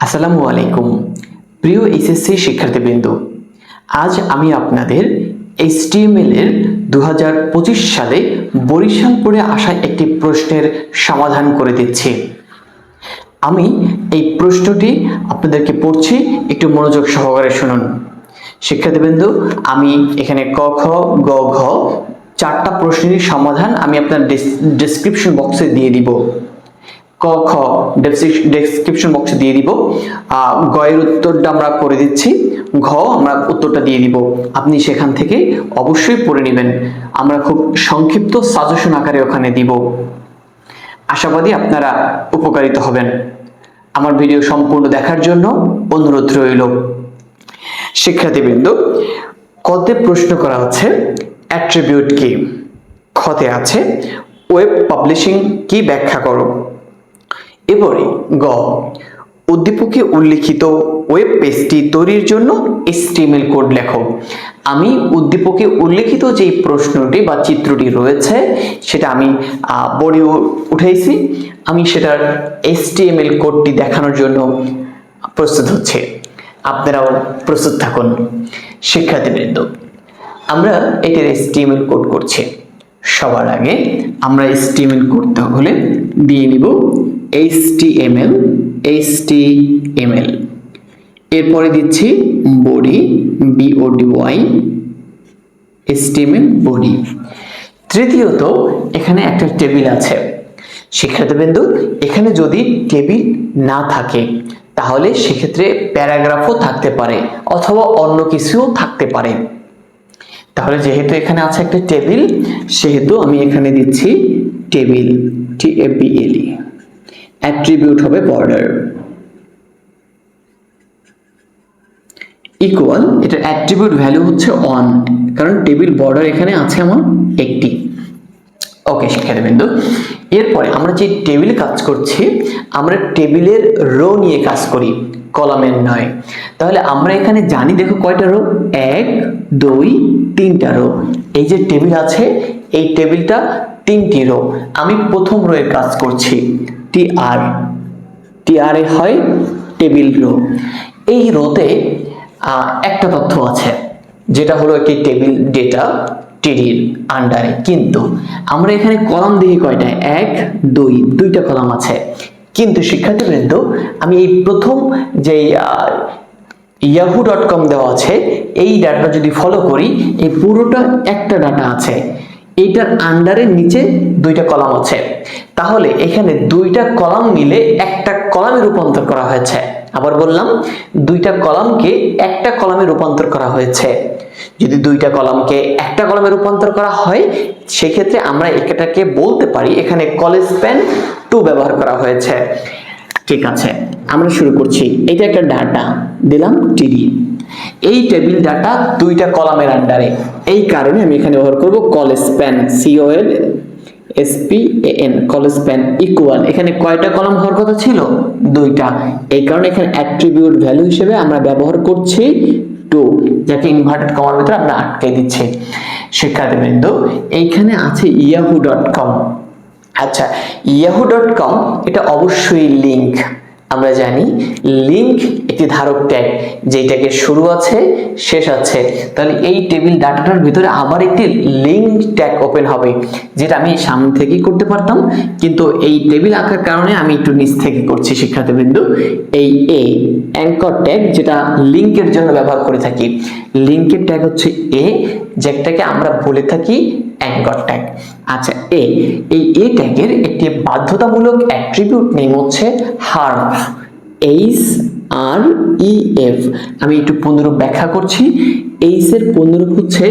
আসসালামু আলাইকুম প্রিয় এইচএসসি শিক্ষার্থীবৃন্দ, আজ আমি আপনাদের HTML এর 2025 সালে বরিশাল বোর্ডে আসা একটি প্রশ্নের সমাধান করে দিচ্ছি। আমি এই প্রশ্নটি আপনাদেরকে পড়ছি, একটু মনোযোগ সহকারে শুনুন। শিক্ষার্থীবৃন্দ, আমি এখানে ক খ গ ঘ চারটা প্রশ্নের সমাধান আমি আপনার ডেসক্রিপশন বক্সে দিয়ে দিব। ক খ ডেসক্রিপশন বক্সে দিয়ে দিব, গ এর উত্তরটা আমরা করে দিচ্ছি, ঘ আমরা উত্তরটা দিয়ে দিব। আপনি সেখান থেকে অবশ্যই পড়ে নেবেন। আমরা খুব সংক্ষিপ্ত সাজেশন আকারে ওখানে দিব। আশাবাদী আপনারা উপকারিত হবেন। আমার ভিডিও সম্পূর্ণ দেখার জন্য অনুরোধ রইল। শিক্ষার্থীবৃন্দ, কতে প্রশ্ন করা হচ্ছে অ্যাট্রিবিউট কি, খতে আছে ওয়েব পাবলিশিং কি ব্যাখ্যা করো। এবারে গ, উদ্দীপকে উল্লিখিত ওয়েব পেজটি তৈরির জন্য HTML কোড লেখো। আমি উদ্দীপকে উল্লিখিত যে প্রশ্নটি বা চিত্রটি রয়েছে সেটা আমি বোর্ডে উঠাইছি। আমি সেটার HTML কোডটি দেখানোর জন্য প্রস্তুত হচ্ছে। আপনারাও প্রস্তুত থাকুন। শিক্ষার্থীবৃন্দ, আমরা এটার HTML কোড করছি। সবার আগে আমরা HTML করতে হলে দিয়ে নিব HTML। এরপরে দিচ্ছি বডি, BODY, HTML বডি। তৃতীয়ত এখানে একটা টেবিল আছে। শিক্ষার্থীবৃন্দ, এখানে যদি টেবিল না থাকে তাহলে সেক্ষেত্রে প্যারাগ্রাফও থাকতে পারে অথবা অন্য কিছুও থাকতে পারে। তাহলে যেহেতু এখানে আছে একটা টেবিল, সেহেতু আমি এখানে দিচ্ছি টেবিল, TABLE। অ্যাট্রিবিউট হবে বর্ডার, ইকুয়াল, এটার অ্যাট্রিবিউট ভ্যালু হচ্ছে অন, কারণ টেবিল বর্ডার এখানে আছে আমার একটি। ওকে শিক্ষার্থীবৃন্দ, এরপরে আমরা যে টেবিলে কাজ করছি আমরা টেবিলের রো নিয়ে কাজ করি, কলামের নয়। তাহলে আমরা এখানে জানি, দেখো কয়টা রো, 1 2 3টা রো। এই যে টেবিল আছে এই টেবিলটা 3টি রো। আমি প্রথম রো এর কাজ করছি, TR এ হয় টেবিল রো। এই রোতে একটা তথ্য আছে যেটা হলো একটি টেবিল ডেটা টিডির আন্ডারে, কিন্তু আমরা এখানে কলাম দেখি কয়টা, 1 2, 2টা কলাম আছে। কিন্তু শিক্ষার্থীবৃন্দ, আমি এই প্রথম যে yahoo.com দেওয়া আছে এই ডাটা যদি ফলো করি, এই পুরোটা একটা ডাটা আছে, এইটার আন্ডারের নিচে 2টা কলাম আছে। তাহলে এখানে 2টা কলাম মিলে একটা কলামে রূপান্তর করা হয়েছে। আবার বললাম, 2টা কলামকে একটা কলামে রূপান্তর করা হয়েছে। যদি 2টা কলামকে একটা কলামে রূপান্তর করা হয় সেক্ষেত্রে আমরা এটাকে বলতে পারি এখানে কলেজ স্প্যান 2 ব্যবহার করা হয়েছে। ঠিক আছে, আমরা শুরু করছি। এটা একটা ডাটা দিলাম TD। এই টেবিল ডাটা 2টা কলামের আন্ডারে, এই কারণে আমি এখানে ব্যবহার করব college span, COLSPAN, college span equal. এখানে কয়টা কলাম হওয়ার কথা ছিল, 2টা। এই কারণে এখানে অ্যাট্রিবিউট ভ্যালু হিসেবে আমরা ব্যবহার করছি 2, যাকে ইনভার্টেড কমার ভিতরে আমরা আটকে দিচ্ছি। শিক্ষার্থীবৃন্দ, এইখানে আছে yahoo.com। আচ্ছা, yahoo.com এটা অবশ্যই লিংক। আমরা জানি লিংক একটি ধারক ট্যাগ, যেটাকে শুরু আছে শেষ আছে। তাহলে এই টেবিল ডাটাটার ভিতরে আবার একটি লিংক ট্যাগ ওপেন হবে, যেটা আমি সামনে থেকেই করতে পারতাম, কিন্তু এই টেবিল আঁকার কারণে আমি একটু নিচ থেকে করছি। শিক্ষার্থীবৃন্দ, এই অ্যাঙ্কর ট্যাগ যেটা লিংকের জন্য ব্যবহার করে থাকি, লিংকের ট্যাগ হচ্ছে যেটাকে আমরা বলে থাকি অ্যাঙ্কর ট্যাগ। আচ্ছা, এই ট্যাগের একটি বাধ্যতামূলক অ্যাট্রিবিউট নেম হচ্ছে হার্ফ, HREF। আমি একটু পুনরূপ ব্যাখ্যা করছি। এইচ এর পুনরূপ হচ্ছে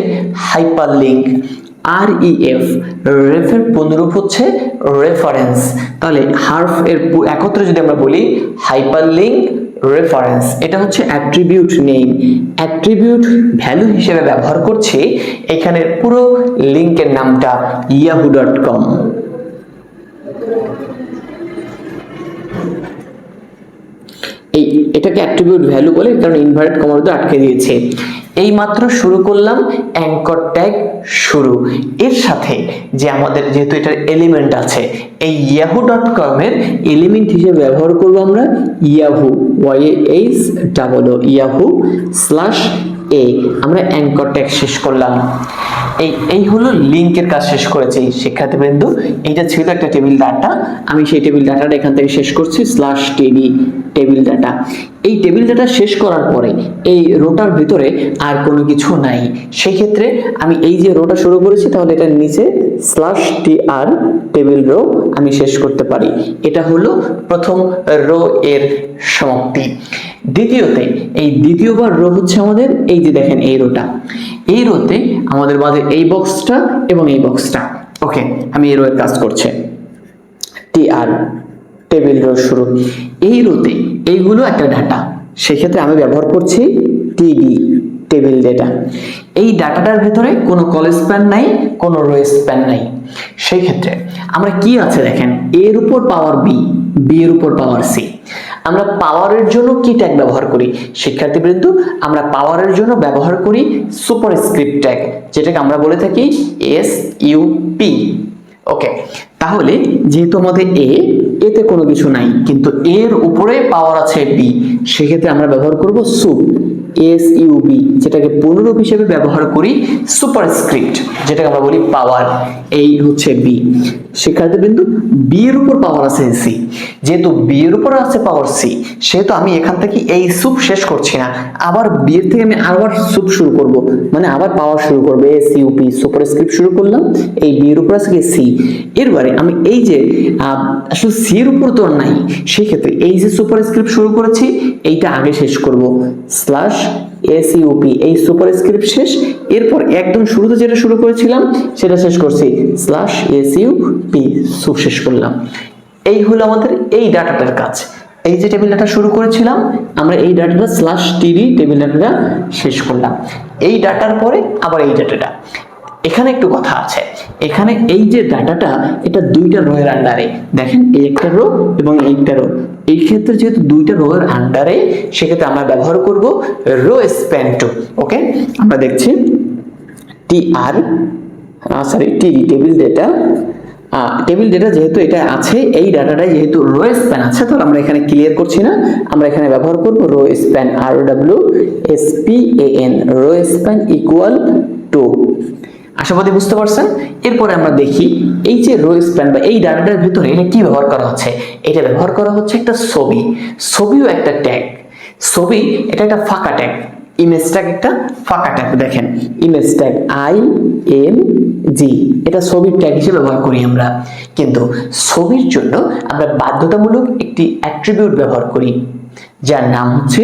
হাইপারলিংক, REF রেফের পুনরূপ হচ্ছে রেফারেন্স। তাহলে হার্ফ এর একত্রে যদি আমরা বলি হাইপারলিংক রেফারেন্স, এটা হচ্ছে অ্যাট্রিবিউট নেম। অ্যাট্রিবিউট ভ্যালু হিসেবে ব্যবহার করছি এখানে পুরো লিংকের নামটা yahoo.com। এটাকে অ্যাট্রিবিউট ভ্যালু বলে, কারণ ইনভার্টেড কমার মধ্যে আটকে দিয়েছে। এই মাত্র শুরু করলাম অ্যাঙ্কর ট্যাগ শুরু। এর সাথে যে আমাদের যেহেতু এটার এলিমেন্ট আছে, এই yahoo.com এর এলিমেন্ট হিসেবে ব্যবহার করব আমরা ইয়াহু, yahoo/a। আমরা অ্যাঙ্কর ট্যাগ শেষ করলাম। এই হলো লিংকের কাজ শেষ করেছি শিক্ষার্থীবৃন্দ। এইটা ছিল একটা টেবিল ডাটা, আমি সেই টেবিল ডাটাটা এখান থেকে শেষ করছি /td টেবিল ডাটা। এই টেবিল ডাটা শেষ করার পরে এই রোটার ভিতরে আর কোনো কিছু নাই, সেই ক্ষেত্রে আমি এই যে রোটা শুরু করেছি তাহলে এটার নিচে /tr টেবিল রো আমি শেষ করতে পারি। এটা হলো প্রথম রো এর সমাপ্তি। দ্বিতীয়তে এই দ্বিতীয়বার রো হচ্ছে আমাদের এই যে দেখেন এই রোটা, এই রোতে আমাদের মাঝে এই বক্সটা এবং এই বক্সটা। ওকে, আমি এই রো এর কাজ করছে tr টেবিল রো শুরু। এই রোতে এইগুলো একটা ডাটা, সেক্ষেত্রে আমি ব্যবহার করছি td টেবিল ডেটা। এই ডাটাটার ভেতরে কোনো কল স্প্যান নাই, কোনো রো স্প্যান নাই। সেই ক্ষেত্রে আমরা কি আছে দেখেন, এর উপর পাওয়ার বি, বি এর উপর পাওয়ার সি। আমরা পাওয়ারের জন্য কি ট্যাগ ব্যবহার করি শিক্ষার্থীবৃন্দ? আমরা পাওয়ারের জন্য ব্যবহার করি সুপারস্ক্রিপ্ট ট্যাগ, যেটাকে আমরা বলে থাকি sup। ওকে, তাহলে যেহেতু আমাদের এতে কোনো কিছু নাই কিন্তু এর উপরে পাওয়ার আছে বি, সেক্ষেত্রে আমরা ব্যবহার করব সুপ, SUB, যেটাকে পুনরূপ হিসেবে ব্যবহার করি সুপারস্ক্রিপ্ট, যেটাকে আমরা বলি পাওয়ার। এই হচ্ছে বি। শিক্ষার্থীবৃন্দু, বি এর উপর পাওয়ার আছে সি, যেহেতু বি এর উপর আছে পাওয়ার সি, সেহেতু আমি এখান থেকে এই সুপ শেষ করছি না, আবার বি এর থেকে আমি আবার সুপ শুরু করব, মানে আবার পাওয়ার শুরু করবো SUP সুপারস্ক্রিপ্ট শুরু করলাম। এই বি এর উপর আছে সি, এরবারে আমি এই যে আসলে সি এর উপর তো আর নাই, সেই ক্ষেত্রে এই যে সুপারস্ক্রিপ্ট শুরু করেছি এইটা আগে শেষ করব /SUP, এই সুপারস্ক্রিপ্ট শেষ। এরপর একদম শুরুতে যেটা শুরু করেছিলাম সেটা শেষ করছি /SUP সুপ শেষ করলাম। এই হলো আমাদের এই ডাটাটার কাজ। এই যে টেবিল ডাটা শুরু করেছিলাম আমরা এই ডাটাটা /td টেবিল ডাটাটা শেষ করলাম। এই ডাটার পরে আবার এই ডাটাটা। এখানে একটু কথা আছে, এখানে এই যে ডাটাটা এটা দুইটা রো এর আন্ডারে, দেখেন এই একটা রো এবং এইটা রো। এই ক্ষেত্রে যেহেতু দুইটা রো এর আন্ডারে, সেক্ষেত্রে আমরা ব্যবহার করব রো স্প্যান টু। ওকে, আমরা দেখছি td table data. Table data যেহেতু এটা আছে, এই ডাটাটাই যেহেতু রো স্প্যান আছে, তাহলে আমরা এখানে ক্লিয়ার করছি না, আমরা এখানে ব্যবহার করব rho span, ROWSPAN, rho span equal to. আশাবাদী বুঝতে পারছেন? এরপরে আমরা দেখি এই যে রো স্প্যান বা এই ডাটাটার ভিতরে এটা কি ব্যবহার করা হচ্ছে। এটা ব্যবহার করা হচ্ছে একটা ছবি, ছবিও একটা ট্যাগ। ছবি এটা একটা ফাঁকা ট্যাগ, ইমেজ ট্যাগ একটা ফাঁকা ট্যাগ। দেখেন ইমেজ ট্যাগ IMG, এটা ছবির ট্যাগ হিসেবে ব্যবহার করি আমরা। কিন্তু ছবির জন্য আমরা বাধ্যতামূলক একটি অ্যাট্রিবিউট ব্যবহার করি যার নাম হচ্ছে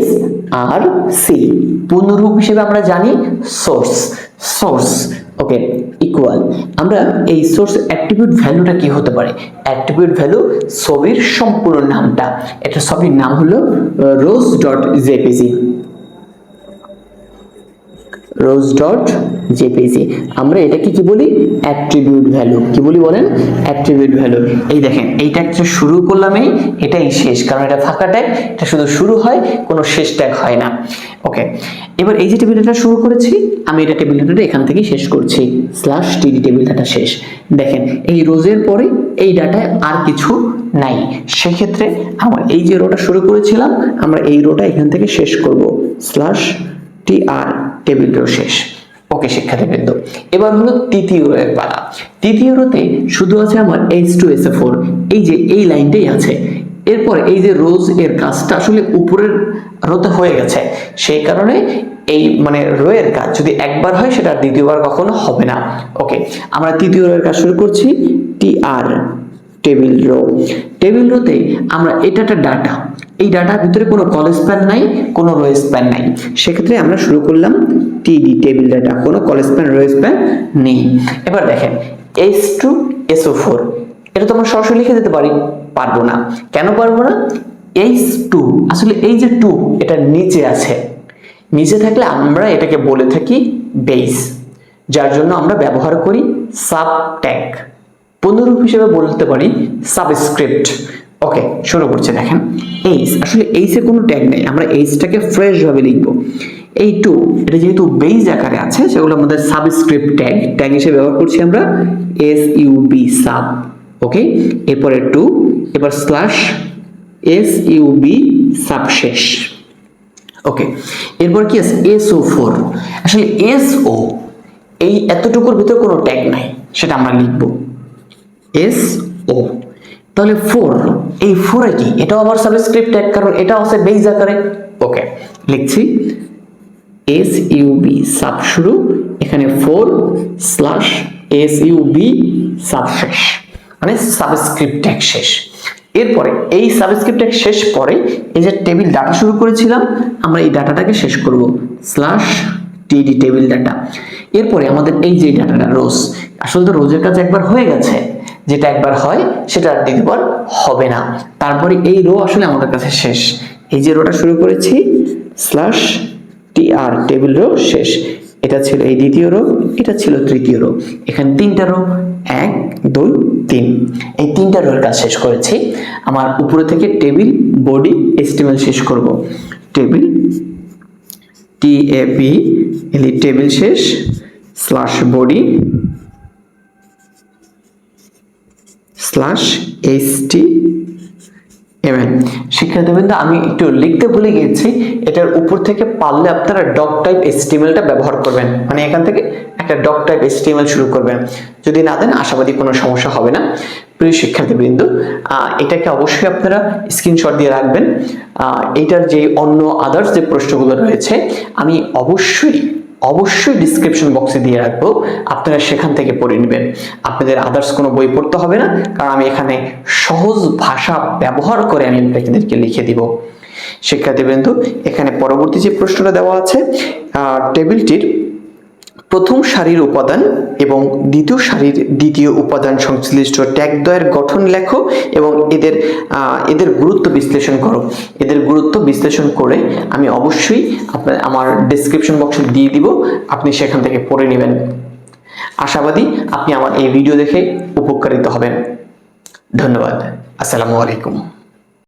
SRC। পূর্ণরূপ হিসেবে আমরা জানি সোর্স। ওকে, ইকুয়াল। আমরা এই সোর্স অ্যাট্রিবিউট ভ্যালুটা কি হতে পারে? অ্যাট্রিবিউট ভ্যালু ছবির সম্পূর্ণ নামটা, এটা ছবির নাম হলো rose.jpg। rose.jpg আমরা এটাকে কি বলি? Attribute value. কি বলি বলেন? Attribute value. এই দেখেন এই ট্যাগটা শুরু করলাম, এটাই শেষ, কারণ এটা ফাঁকা ট্যাগ, এটা শুধু শুরু হয়, কোনো শেষ ট্যাগ হয় না। ওকে, এবার এই যে টেবিল ডাটা শুরু করেছি আমি, এটা টেবিল ডাটা এখান থেকে শেষ করছি /td টেবিল ডাটা শেষ। দেখেন এই রোজের পরে এই ডাটায় আর কিছু নাই, সেক্ষেত্রে আমার এই যে রোটা শুরু করেছিলাম আমরা এই রোটা এখান থেকে শেষ করব /tr টেবিল রো শেষ। ওকে শিক্ষার্থীবৃন্দ, এবার হলো তৃতীয় রোয়ের পালা। তৃতীয় রোতে শুধু আছে আমার H2SO4, এই যে এই লাইনটাই আছে। এরপর এই যে রোজ এর কাজটা আসলে উপরের রোতে হয়ে গেছে, সেই কারণে এই মানে রো এর কাজ যদি একবার হয় সেটা দ্বিতীয়বার কখনো হবে না। ওকে, আমরা তৃতীয় রো এর কাজ শুরু করছি TR টেবিল রো। টেবিল রোতে আমরা এটা একটা ডাটা, এই ডাটার ভিতরে কোনো কল স্প্যান নাই, কোনো রো স্প্যান নাই, সেক্ষেত্রে আমরা শুরু করলাম TD টেবিল ডাটা, কোনো কল স্প্যান রো স্প্যান নেই। এবার দেখেন H2SO4, এটা তো আমরা সরাসরি লিখে দিতে পারবো না। কেন পারবো না? H2 আসলে এই যে 2 এটা নিচে আছে, নিচে থাকলে আমরা এটাকে বলে থাকি বেস, যার জন্য আমরা ব্যবহার করি সাব ট্যাগ, পুনরূপ হিসেবে বলতে পারি সাবস্ক্রিপ্ট। ওকে, শুরু করছি। দেখেন এইচ, আসলে এইচে কোনো ট্যাগ নেই, আমরা এইচটাকে ফ্রেশ ভাবে লিখবো এই টু এটা যেহেতু বেজ আকারে আছে সেগুলো আমাদের সাবস্ক্রিপ্ট ট্যাগ হিসেবে ব্যবহার করছি আমরা, sub সাব, ওকে। এরপরে টু, এবার স্ল্যাশ sub সাব শেষ, ওকে। এরপর কি আছে so4, আসলে so এই এতটুকুর ভিতর কোনো ট্যাগ নাই, সেটা আমরা লিখব so। তাহলে 4, এই 4 এ কি, এটাও আবার সাবস্ক্রিপ্ট ট্যাগ, কারণ এটা আছে বেজ আকারে, ওকে। লিখছি sub সাব শুরু, এখানে 4 স্ল্যাশ sub সাব শেষ, মানে সাবস্ক্রিপ্ট ট্যাগ শেষ। এরপরে এই সাবস্ক্রিপ্ট ট্যাগ শেষ পরে এই যে টেবিল ডাটা শুরু করেছিলাম আমরা এই ডাটাটাকে শেষ করব স্ল্যাশ td টেবিল ডাটা। এরপরে আমাদের এই যে ডাটাটা রোজ, আসলে তো রোজের কাজ একবার হয়ে গেছে, যেটা একবার হয় সেটা আর দ্বিতীয়বার হবে না। তারপরে এই রো আসলে আমাদের কাছে শেষ, এই যে রোটা শুরু করেছি স্ল্যাশ tr টেবিল রো শেষ, এটা ছিল এই দ্বিতীয় রো, এটা ছিল তৃতীয় রো, এখানে তিনটা রো 1 2 3, এই তিনটা রোর কাজ শেষ করেছি। আমার উপরে থেকে টেবিল বডি html শেষ করব, টেবিল tab এলি টেবিল শেষ স্ল্যাশ বডি স্ল্যাশ html। শিক্ষার্থীবৃন্দ আমি একটু লিখতে ভুলে গিয়েছি, এটার উপর থেকে পারলে আপনারা ডক টাইপ html টা ব্যবহার করবেন, মানে এখান থেকে একটা ডক টাইপ html শুরু করবেন, যদি না দেন আশাবাদী কোনো সমস্যা হবে না। প্রিয় শিক্ষার্থীবৃন্দ, এটাকে অবশ্যই আপনারা স্ক্রিনশট দিয়ে রাখবেন। এটার যে অন্য আদার্স যে প্রশ্নগুলো রয়েছে আমি অবশ্যই ডিসক্রিপশন বক্সে দিয়ে রাখবো, আপনারা সেখান থেকে পড়ে নেবেন, আপনাদের আদার্স কোনো বই পড়তে হবে না, কারণ আমি এখানে সহজ ভাষা ব্যবহার করে আমি আপনাদেরকে লিখে দিব। শিক্ষার্থীবৃন্দ, এখানে পরবর্তী যে প্রশ্নটা দেওয়া আছে, টেবিলটির প্রথম সারির উপাদান এবং দ্বিতীয় সারির দ্বিতীয় উপাদান সংশ্লিষ্ট ট্যাগ দ্বয়ের গঠন লেখো এবং এদের গুরুত্ব বিশ্লেষণ করো। এদের গুরুত্ব বিশ্লেষণ করে আমি অবশ্যই আমার ডেসক্রিপশন বক্সে দিয়ে দিব, আপনি সেখান থেকে পড়ে নেবেন। আশাবাদী আপনি আমার এই ভিডিও দেখে উপকারিত হবেন। ধন্যবাদ। আসসালামু আলাইকুম।